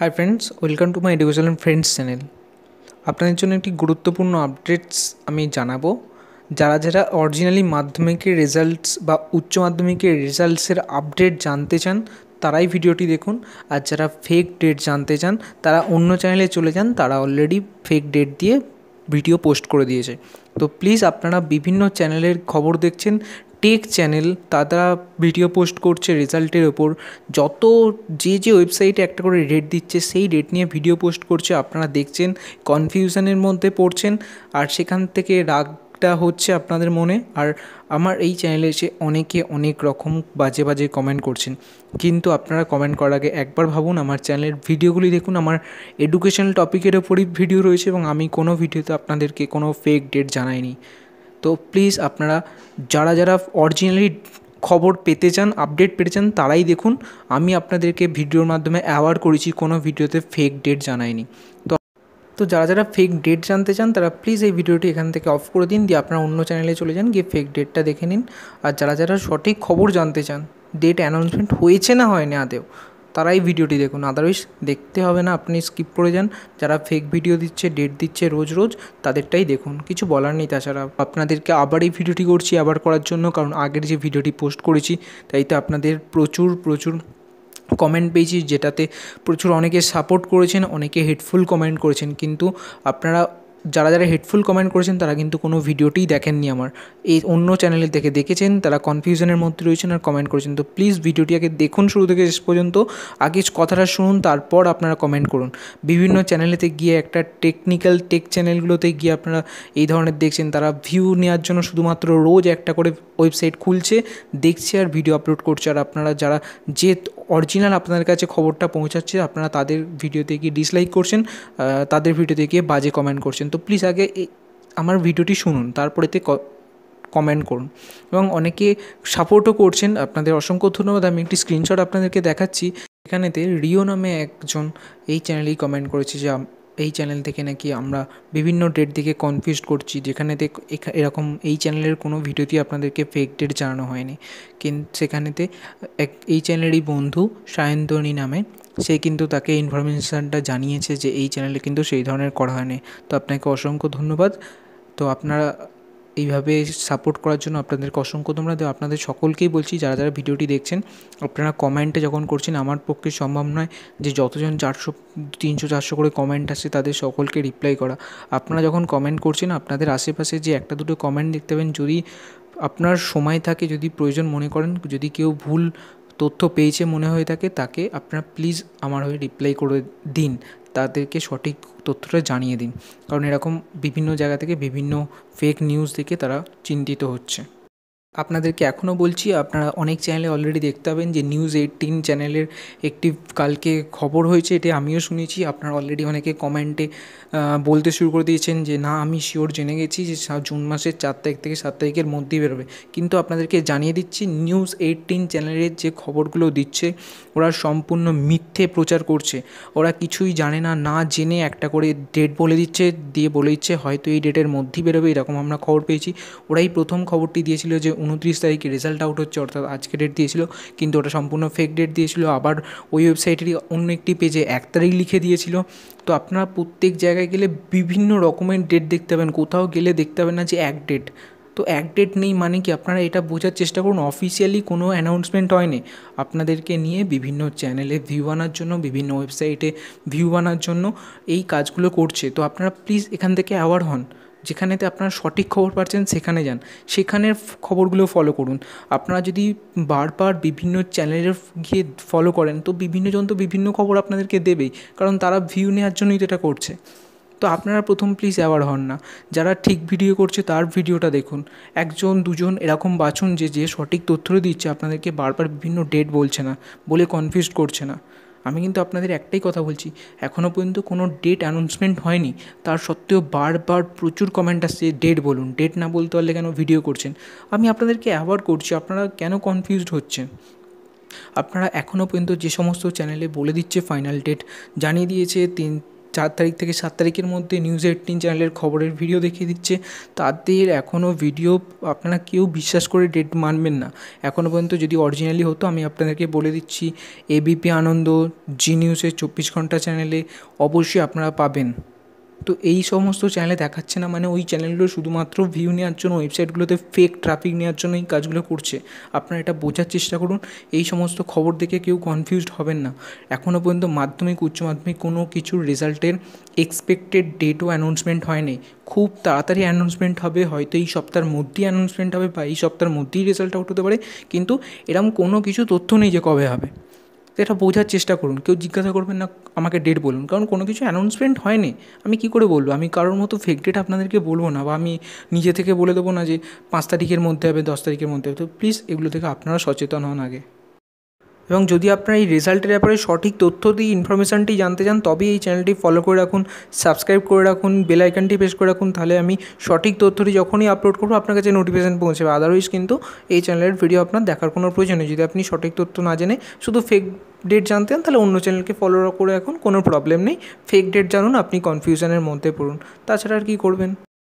Hi friends, welcome to my education friends channel. আপনাদের জন্য একটি গুরুত্বপূর্ণ আপডেটস আমি জানাবো। যারা যারা অরিজিনালি মাধ্যমিকের রেজাল্টস বা উচ্চ মাধ্যমিকের রেজাল্টসের আপডেট জানতে চান তারাই ভিডিওটি দেখুন। আর যারা ফেক ডেট জানতে চান তারা অন্য চ্যানেলে চলে যান, তারা অলরেডি ফেক ডেট দিয়ে ভিডিও পোস্ট করে দিয়েছে। তো প্লিজ আপনারা বিভিন্ন চ্যানেলের খবর দেখছেন, টেক চ্যানেল তারা ভিডিও পোস্ট করছে রেজাল্টের ওপর, যত যে ওয়েবসাইটে একটা করে রেট দিচ্ছে সেই রেট নিয়ে ভিডিও পোস্ট করছে, আপনারা দেখছেন, কনফিউশনের মধ্যে পড়ছেন আর সেখান থেকে রাগটা হচ্ছে আপনাদের মনে। আর আমার এই চ্যানেলে এসে অনেকে অনেক রকম বাজে বাজে কমেন্ট করছেন, কিন্তু আপনারা কমেন্ট করার আগে একবার ভাবুন, আমার চ্যানেলের ভিডিওগুলি দেখুন। আমার এডুকেশনাল টপিকের ওপরই ভিডিও রয়েছে এবং আমি কোনো ভিডিওতে আপনাদেরকে কোনো ফেক ডেট জানাইনি। তো প্লিজ আপনারা যারা যারা অরিজিনালি খবর পেতে চান, আপডেট পেতে চান, তারাই দেখুন। আমি আপনাদেরকে ভিডিওর মাধ্যমে অ্যাওয়ার করেছি, কোনো ভিডিওতে ফেক ডেট জানাইনি। তো যারা যারা ফেক ডেট জানতে চান তারা প্লিজ এই ভিডিওটি এখান থেকে অফ করে দিন, দিয়ে আপনারা অন্য চ্যানেলে চলে যান, গিয়ে ফেক ডেটটা দেখে নিন। আর যারা যারা সঠিক খবর জানতে চান, ডেট অ্যানাউন্সমেন্ট হয়েছে না হয়নি আদেও, তারাই ভিডিওটি দেখুন। আদারওয়াইজ দেখতে হবে না, আপনি স্কিপ করে যান। যারা ফেক ভিডিও দিচ্ছে, ডেট দিচ্ছে রোজ রোজ, তাদেরটাই দেখুন, কিছু বলার নেই। তাছাড়া আপনাদেরকে আবার এই ভিডিওটি করছি আবার করার জন্য, কারণ আগের যে ভিডিওটি পোস্ট করেছি তাই তো আপনাদের প্রচুর প্রচুর কমেন্ট পেয়েছি, যেটাতে প্রচুর অনেকে সাপোর্ট করেছেন, অনেকে হেটফুল কমেন্ট করেছেন। কিন্তু আপনারা যারা যারা হেটফুল কমেন্ট করেছেন তারা কিন্তু কোনো ভিডিওটিই দেখেননি আমার, এই অন্য চ্যানেলে দেখেছেন, তারা কনফিউশনের মধ্যে রয়েছেন আর কমেন্ট করেছেন। তো প্লিজ ভিডিওটি আগে দেখুন শুরু থেকে শেষ পর্যন্ত, আগে কথাটা শুনুন, তারপর আপনারা কমেন্ট করুন। বিভিন্ন চ্যানেলেতে গিয়ে একটা টেকনিক্যাল টেক চ্যানেলগুলোতে গিয়ে আপনারা এই ধরনের দেখছেন, তারা ভিউ নেওয়ার জন্য শুধুমাত্র রোজ একটা করে ওয়েবসাইট খুলছে, দেখছে আর ভিডিও আপলোড করছে। আর আপনারা যারা যে অরিজিনাল আপনাদের কাছে খবরটা পৌঁছাচ্ছে, আপনারা তাদের ভিডিওতে গিয়ে ডিসলাইক করছেন, তাদের ভিডিওতে গিয়ে বাজে কমেন্ট করছেন। তো প্লিজ আগে আমার ভিডিওটি শুনুন, তারপরেতে কমেন্ট করুন। এবং অনেকে সাপোর্টও করছেন, আপনাদের অসংখ্য ধন্যবাদ। আমি একটি স্ক্রিনশট আপনাদেরকে দেখাচ্ছি। এখানেতে রিও নামে একজন এই চ্যানেলেই কমেন্ট করেছে যে এই চ্যানেল থেকে নাকি আমরা বিভিন্ন ডেট দিকে কনফিউজ করছি, যেখানেতে এরকম এই চ্যানেলের কোনো ভিডিওতেই আপনাদেরকে ফেক ডেট জানানো হয়নি। কিন্তু সেখানেতে এই চ্যানেলেরই বন্ধু সায়ন্তনী নামে, সে কিন্তু তাকে ইনফরমেশানটা জানিয়েছে যে এই চ্যানেলে কিন্তু সেই ধরনের করা হয়নি। তো আপনাকে অসংখ্য ধন্যবাদ। তো আপনারা এইভাবে সাপোর্ট করার জন্য আপনাদেরকে অসংখ্য ধন্যবাদ। আপনাদের সকলকেই বলছি, যারা যারা ভিডিওটি দেখছেন, আপনারা কমেন্টে যখন করছেন, আমার পক্ষে সম্ভব নয় যে যতজন 400 300 400 করে কমেন্ট আসে তাদের সকলকে রিপ্লাই করা। আপনারা যখন কমেন্ট করছেন, আপনাদের আশেপাশে যে একটা দুটো কমেন্ট দেখতে পাবেন, যদি আপনার সময় থাকে, যদি প্রয়োজন মনে করেন, যদি কেউ ভুল তথ্য পেয়েছে মনে হয়ে থাকে, তাকে আপনারা প্লিজ আমার হয়ে রিপ্লাই করে দিন, তাদেরকে সঠিক তথ্যটা জানিয়ে দিন। কারণ এরকম বিভিন্ন জায়গা থেকে বিভিন্ন ফেক নিউজ দেখে তারা চিন্তিত হচ্ছে। আপনাদেরকে এখনও বলছি, আপনারা অনেক চ্যানেলে অলরেডি দেখতে পাবেন যে News18 চ্যানেলের একটি কালকে খবর হয়েছে, এটা আমিও শুনেছি। আপনারা অলরেডি অনেকে কমেন্টে বলতে শুরু করে দিয়েছেন যে না, আমি শিওর জেনে গেছি যে জুন মাসের 4 তারিখ থেকে 7 তারিখের মধ্যেই বেরোবে। কিন্তু আপনাদেরকে জানিয়ে দিচ্ছি, News18 চ্যানেলের যে খবরগুলো দিচ্ছে, ওরা সম্পূর্ণ মিথ্যে প্রচার করছে। ওরা কিছুই জানে না, না জেনে একটা করে ডেট বলে দিচ্ছে, দিয়ে বলে দিচ্ছে হয়তো এই ডেটের মধ্যেই বেরোবে, এরকম আমরা খবর পেয়েছি। ওরাই প্রথম খবরটি দিয়েছিল যে 29 তারিখে রেজাল্ট আউট হচ্ছে, অর্থাৎ আজকে ডেট দিয়েছিল, কিন্তু ওটা সম্পূর্ণ ফেক ডেট দিয়েছিল। আবার ওই ওয়েবসাইটেরই অন্য একটি পেজে 1 তারিখ লিখে দিয়েছিল। তো আপনারা প্রত্যেক জায়গায় গেলে বিভিন্ন রকমের ডেট দেখতে পাবেন, কোথাও গেলে দেখতে পাবেন না যে এক ডেট। তো এক ডেট নেই মানে কি, আপনারা এটা বোঝার চেষ্টা করুন, অফিসিয়ালি কোনো অ্যানাউন্সমেন্ট হয়নি। আপনাদেরকে নিয়ে বিভিন্ন চ্যানেলে ভিউ আনার জন্য, বিভিন্ন ওয়েবসাইটে ভিউ আনার জন্য এই কাজগুলো করছে। তো আপনারা প্লিজ এখান থেকে অ্যাওয়ার হন, যেখানেতে আপনারা সঠিক খবর পাচ্ছেন সেখানে যান, সেখানের খবরগুলো ফলো করুন। আপনারা যদি বারবার বিভিন্ন চ্যানেলের গিয়ে ফলো করেন, তো বিভিন্নজন তো বিভিন্ন খবর আপনাদেরকে দেবেই, কারণ তারা ভিউ নেওয়ার জন্যই তো এটা করছে। তো আপনারা প্রথম প্লিজ অ্যাওয়ার হন না, যারা ঠিক ভিডিও করছে তার ভিডিওটা দেখুন, একজন দুজন এরকম বাছুন যে যে সঠিক তথ্যটা দিচ্ছে, আপনাদেরকে বারবার বিভিন্ন ডেট বলছে না, বলে কনফিউজ করছে না। আমি কিন্তু আপনাদের একটাই কথা বলছি, এখনও পর্যন্ত কোনো ডেট অ্যানাউন্সমেন্ট হয়নি, তার সত্ত্বেও বারবার প্রচুর কমেন্ট আসছে ডেট বলুন, ডেট না বলতে পারলে কেন ভিডিও করছেন। আমি আপনাদেরকে অ্যাওয়ার্ড করছি, আপনারা কেন কনফিউজড হচ্ছেন? আপনারা এখনও পর্যন্ত যে সমস্ত চ্যানেলে বলে দিচ্ছে ফাইনাল ডেট জানিয়ে দিয়েছে 4 তারিখ থেকে 7 তারিখের মধ্যে নিউজ 18 চ্যানেলের খবরের ভিডিও দেখিয়ে দিচ্ছে, তাদের এখনও ভিডিও আপনারা কেউ বিশ্বাস করে ডেট মানবেন না। এখনও পর্যন্ত যদি অরিজিনালি হতো আমি আপনাদেরকে বলে দিচ্ছি, এবিপি আনন্দ, জি নিউজের 24 ঘন্টা চ্যানেলে অবশ্যই আপনারা পাবেন। তো এই সমস্ত চ্যানেলে দেখাচ্ছে না মানে ওই চ্যানেলগুলো শুধুমাত্র ভিউ নেওয়ার জন্য, ওয়েবসাইটগুলোতে ফেক ট্রাফিক নেওয়ার জন্য এই কাজগুলো করছে। আপনারা এটা বোঝার চেষ্টা করুন। এই সমস্ত খবর দেখে কেউ কনফিউজড হবেন না। এখনও পর্যন্ত মাধ্যমিক, উচ্চ মাধ্যমিক কোনো কিছুর রেজাল্টের এক্সপেক্টেড ডেটও অ্যানাউন্সমেন্ট হয়নি। খুব তাড়াতাড়ি অ্যানাউন্সমেন্ট হবে, হয়তো এই সপ্তাহের মধ্যেই অ্যানাউন্সমেন্ট হবে বা এই সপ্তাহের মধ্যেই রেজাল্ট আউট হতে পারে, কিন্তু এরকম কোনো কিছু তথ্য নেই যে কবে হবে। তো এটা বোঝার চেষ্টা করুন। কেউ জিজ্ঞাসা করবেন না আমাকে ডেট বলুন, কারণ কোনো কিছু অ্যানাউন্সমেন্ট হয়নি। আমি কী করে বলবো? আমি কারোর মতো ফেক ডেট আপনাদেরকে বলবো না, বা আমি নিজে থেকে বলে দেবো না যে 5 তারিখের মধ্যে হবে, 10 তারিখের মধ্যে হবে। তো প্লিজ এগুলো থেকে আপনারা সচেতন হন আগে। এবং যদি আপনারা এই রেজাল্টের ব্যাপারে সঠিক তথ্য দিয়ে ইনফরমেশানটি জানতে চান, তবেই এই চ্যানেলটি ফলো করে রাখুন, সাবস্ক্রাইব করে রাখুন, বেল আইকনটি প্রেস করে রাখুন। তাহলে আমি সঠিক তথ্যটি যখনই আপলোড করবো আপনার কাছে নোটিফিকেশান পৌঁছাবে। আদারওয়াইজ কিন্তু এই চ্যানেলের ভিডিও আপনার দেখার কোনো প্রয়োজন নেই। যদি আপনি সঠিক তথ্য না জেনে শুধু ফেক ডেট জানতেন, তাহলে অন্য চ্যানেলকে ফলো করে রাখুন, কোনো প্রবলেম নেই। ফেক ডেট জানুন, আপনি কনফিউশনের মধ্যে পড়ুন, তাছাড়া আর কী করবেন?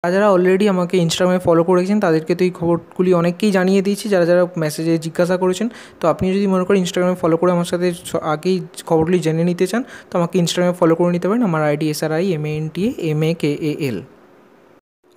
যারা অলরেডি আমাকে ইনস্টাগ্রামে ফলো করে রেখেছেন তাদেরকে তো এই খবরগুলি অনেককেই জানিয়ে দিয়েছি, যারা যারা মেসেজে জিজ্ঞাসা করেছেন। তো আপনি যদি মনে করেন ইনস্টাগ্রামে ফলো করে আমার সাথে আগেই খবরগুলি জেনে নিতে চান, তো আমাকে ইনস্টাগ্রামে ফলো করে নিতে পারেন। আমার আইডি SRIMANTAMAKAL।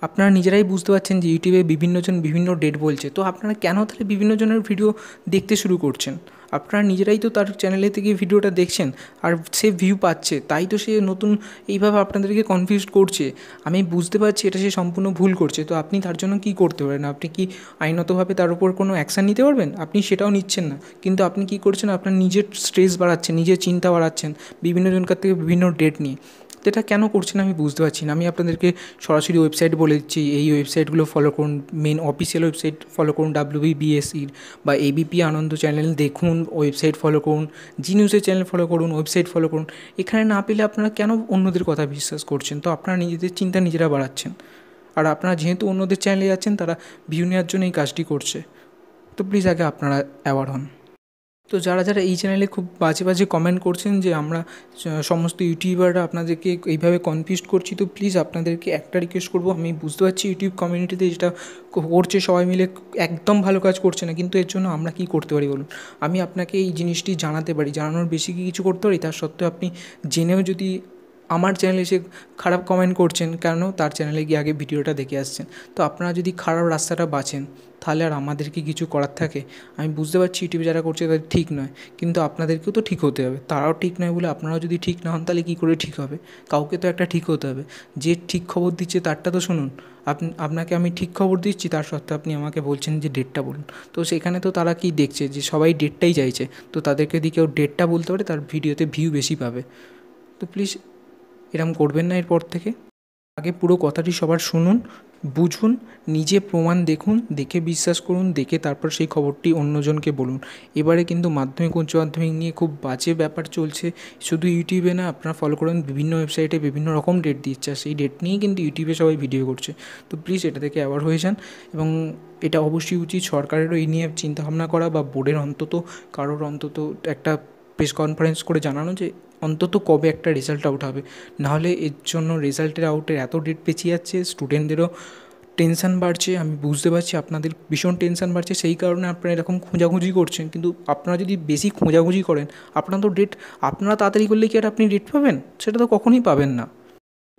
আপনারা নিজেরাই বুঝতে পারছেন যে ইউটিউবে বিভিন্নজন বিভিন্ন ডেট বলছে, তো আপনারা কেন তাহলে বিভিন্ন জনের ভিডিও দেখতে শুরু করছেন? আপনারা নিজেরাই তো তার চ্যানেলে থেকে ভিডিওটা দেখছেন, আর সে ভিউ পাচ্ছে, তাই তো সে নতুন এইভাবে আপনাদেরকে কনফিউজ করছে। আমি বুঝতে পারছি এটা সে সম্পূর্ণ ভুল করছে, তো আপনি তার জন্য কী করতে পারেন? আপনি কি আইনতভাবে তার উপর কোনো অ্যাকশান নিতে পারবেন? আপনি সেটাও নিচ্ছেন না, কিন্তু আপনি কী করছেন? আপনার নিজের স্ট্রেস বাড়াচ্ছেন, নিজের চিন্তা বাড়াচ্ছেন বিভিন্ন জনকার থেকে বিভিন্ন ডেট নিয়ে। তো এটা কেন করছেন আমি বুঝতে পারছি না। আমি আপনাদেরকে সরাসরি ওয়েবসাইট বলে দিচ্ছি, এই ওয়েবসাইটগুলো ফলো করুন, মেন অফিসিয়াল ওয়েবসাইট ফলো করুন WBBSEর, বা এবিপি আনন্দ চ্যানেল দেখুন, ওয়েবসাইট ফলো করুন, জি নিউজের চ্যানেল ফলো করুন, ওয়েবসাইট ফলো করুন। এখানে না পেলে আপনারা কেন অন্যদের কথা বিশ্বাস করছেন? তো আপনারা নিজেদের চিন্তা নিজেরা বাড়াচ্ছেন, আর আপনারা যেহেতু অন্যদের চ্যানেলে যাচ্ছেন, তারা ভিউ নেওয়ার জন্য এই কাজটি করছে। তো প্লিজ আগে আপনারা অ্যাওয়ার হন। তো যারা যারা এই চ্যানেলে খুব বাজে বাজে কমেন্ট করছেন যে আমরা সমস্ত ইউটিউবাররা আপনাদেরকে এইভাবে কনফিউজড করছি, তো প্লিজ আপনাদেরকে একটা রিকোয়েস্ট করবো। আমি বুঝতে পারছি ইউটিউব কমিউনিটিতে যেটা করছে সবাই মিলে একদম ভালো কাজ করছে না, কিন্তু এর জন্য আমরা কী করতে পারি বলুন? আমি আপনাকে এই জিনিসটি জানাতে পারি, জানানোর বেশি কি কিছু করতে পারি? তার সত্ত্বেও আপনি জেনেও যদি আমার চ্যানেলে এসে খারাপ কমেন্ট করছেন, কেন তার চ্যানেলে গিয়ে আগে ভিডিওটা দেখে আসছেন? তো আপনারা যদি খারাপ রাস্তাটা বাছেন, তাহলে আর আমাদের কি কিছু করার থাকে? আমি বুঝতে পারছি ইউটিউবে যারা করছে তাদের ঠিক নয়, কিন্তু আপনাদেরকেও তো ঠিক হতে হবে। তারাও ঠিক নয় বলে আপনারাও যদি ঠিক না হন, তাহলে কী করে ঠিক হবে? কাউকে তো একটা ঠিক হতে হবে। যে ঠিক খবর দিচ্ছে তারটা তো শুনুন। আপনাকে আমি ঠিক খবর দিচ্ছি, তার সত্ত্বেও আপনি আমাকে বলছেন যে ডেটটা বলুন। তো সেখানে তো তারা কি দেখছে যে সবাই ডেটটাই চাইছে, তো তাদেরকে যদি কেউ ডেটটা বলতে পারে, তার ভিডিওতে ভিউ বেশি পাবে। তো প্লিজ এরম করবেন না এরপর থেকে। আগে পুরো কথাটি সবার শুনুন, বুঝুন, নিজে প্রমাণ দেখুন, দেখে বিশ্বাস করুন, দেখে তারপর সেই খবরটি অন্যজনকে বলুন। এবারে কিন্তু মাধ্যমিক, উচ্চ মাধ্যমিক নিয়ে খুব বাজে ব্যাপার চলছে। শুধু ইউটিউবে না, আপনারা ফলো করেন বিভিন্ন ওয়েবসাইটে বিভিন্ন রকম ডেট দিচ্ছে, আর সেই ডেট নিয়েই কিন্তু ইউটিউবে সবাই ভিডিও করছে। তো প্লিজ এটা থেকে অ্যাওয়ার হয়ে যান, এবং এটা অবশ্যই উচিত সরকারেরও এই নিয়ে চিন্তাভাবনা করা, বা বোর্ডের অন্তত কারোর অন্তত একটা প্রেস কনফারেন্স করে জানানো যে অন্তত কবে একটা রেজাল্ট আউট হবে। নাহলে এর জন্য রেজাল্টের আউটের এত ডেট পেছিয়ে যাচ্ছে, স্টুডেন্টদেরও টেনশান বাড়ছে। আমি বুঝতে পারছি আপনাদের ভীষণ টেনশান বাড়ছে, সেই কারণে আপনারা এরকম খোঁজাখুঁজি করছেন। কিন্তু আপনারা যদি বেশি খোঁজাখুঁজি করেন, আপনারা তো ডেট, আপনারা তাড়াতাড়ি করলে কি আর আপনি ডেট পাবেন? সেটা তো কখনোই পাবেন না।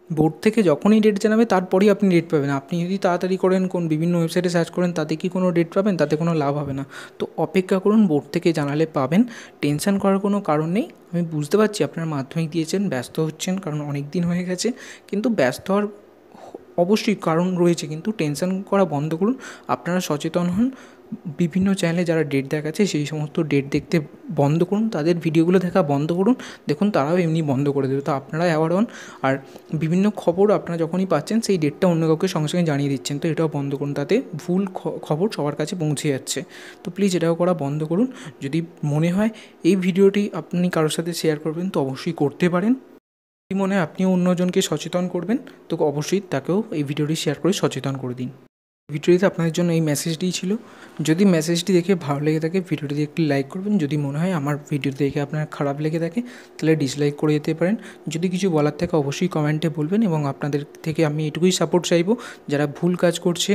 বোর্ড থেকে যখনই ডেট জানাবে তারপরেই আপনি ডেট পাবেন। আপনি যদি তাড়াতাড়ি করেন, কোন বিভিন্ন ওয়েবসাইটে সার্চ করেন, তাতে কি কোনো ডেট পাবেন? তাতে কোনো লাভ হবে না। তো অপেক্ষা করুন, বোর্ড থেকে জানালে পাবেন। টেনশান করার কোনো কারণ নেই। আমি বুঝতে পারছি আপনারা মাধ্যমিক দিয়েছেন, ব্যস্ত হচ্ছেন, কারণ অনেক দিন হয়ে গেছে। কিন্তু ব্যস্ত হওয়ার অবশ্যই কারণ রয়েছে, কিন্তু টেনশান করা বন্ধ করুন। আপনারা সচেতন হন। বিভিন্ন চ্যানেলে যারা ডেট দেখাচ্ছে সেই সমস্ত ডেট দেখতে বন্ধ করুন, তাদের ভিডিওগুলো দেখা বন্ধ করুন। দেখুন তারাও এমনি বন্ধ করে দেবে। তো আপনারা অ্যাওয়ার হন, আর বিভিন্ন খবর আপনারা যখনই পাচ্ছেন সেই ডেটটা অন্য কাউকে সঙ্গে সঙ্গে জানিয়ে দিচ্ছেন, তো এটাও বন্ধ করুন। তাতে ভুল খবর সবার কাছে পৌঁছে যাচ্ছে। তো প্লিজ এটাও করা বন্ধ করুন। যদি মনে হয় এই ভিডিওটি আপনি কারোর সাথে শেয়ার করবেন, তো অবশ্যই করতে পারেন। যদি মনে হয় আপনিও অন্যজনকে সচেতন করবেন, তো অবশ্যই তাকেও এই ভিডিওটি শেয়ার করে সচেতন করে দিন। ভিডিওটিতে আপনাদের জন্য এই মেসেজটিই ছিল। যদি মেসেজটি দেখে ভালো লেগে থাকে ভিডিওটি একটি লাইক করবেন। যদি মনে হয় আমার ভিডিও দেখে আপনার খারাপ লেগে থাকে তাহলে ডিসলাইক করে যেতে পারেন। যদি কিছু বলার থাকে অবশ্যই কমেন্টে বলবেন এবং আপনাদের থেকে আমি এটুকুই সাপোর্ট চাইবো, যারা ভুল কাজ করছে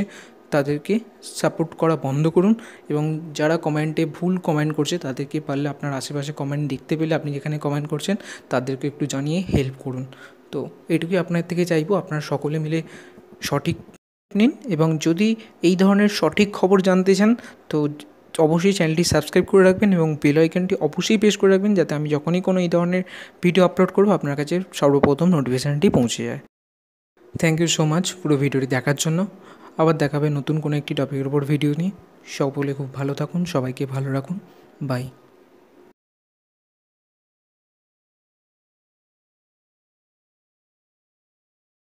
তাদেরকে সাপোর্ট করা বন্ধ করুন এবং যারা কমেন্টে ভুল কমেন্ট করছে তাদেরকে পারলে আপনার আশেপাশে কমেন্ট দেখতে পেলে আপনি যেখানে কমেন্ট করছেন তাদেরকে একটু জানিয়ে হেল্প করুন। তো এটুকুই আপনার থেকে চাইবো, আপনারা সকলে মিলে সঠিক নিন এবং যদি এই ধরনের সঠিক খবর জানতে চান তো অবশ্যই চ্যানেলটি সাবস্ক্রাইব করে রাখবেন এবং বেল আইকনটি অবশ্যই প্রেস করে রাখবেন, যাতে আমি যখনই কোনো এই ধরনের ভিডিও আপলোড করবো আপনার কাছে সর্বপ্রথম নোটিফিকেশানটি পৌঁছে যায়। থ্যাংক ইউ সো মাচ পুরো ভিডিওটি দেখার জন্য। আবার দেখাবে নতুন কোনো একটি টপিকের উপর ভিডিও নিয়ে। সকলে খুব ভালো থাকুন, সবাইকে ভালো রাখুন। বাই।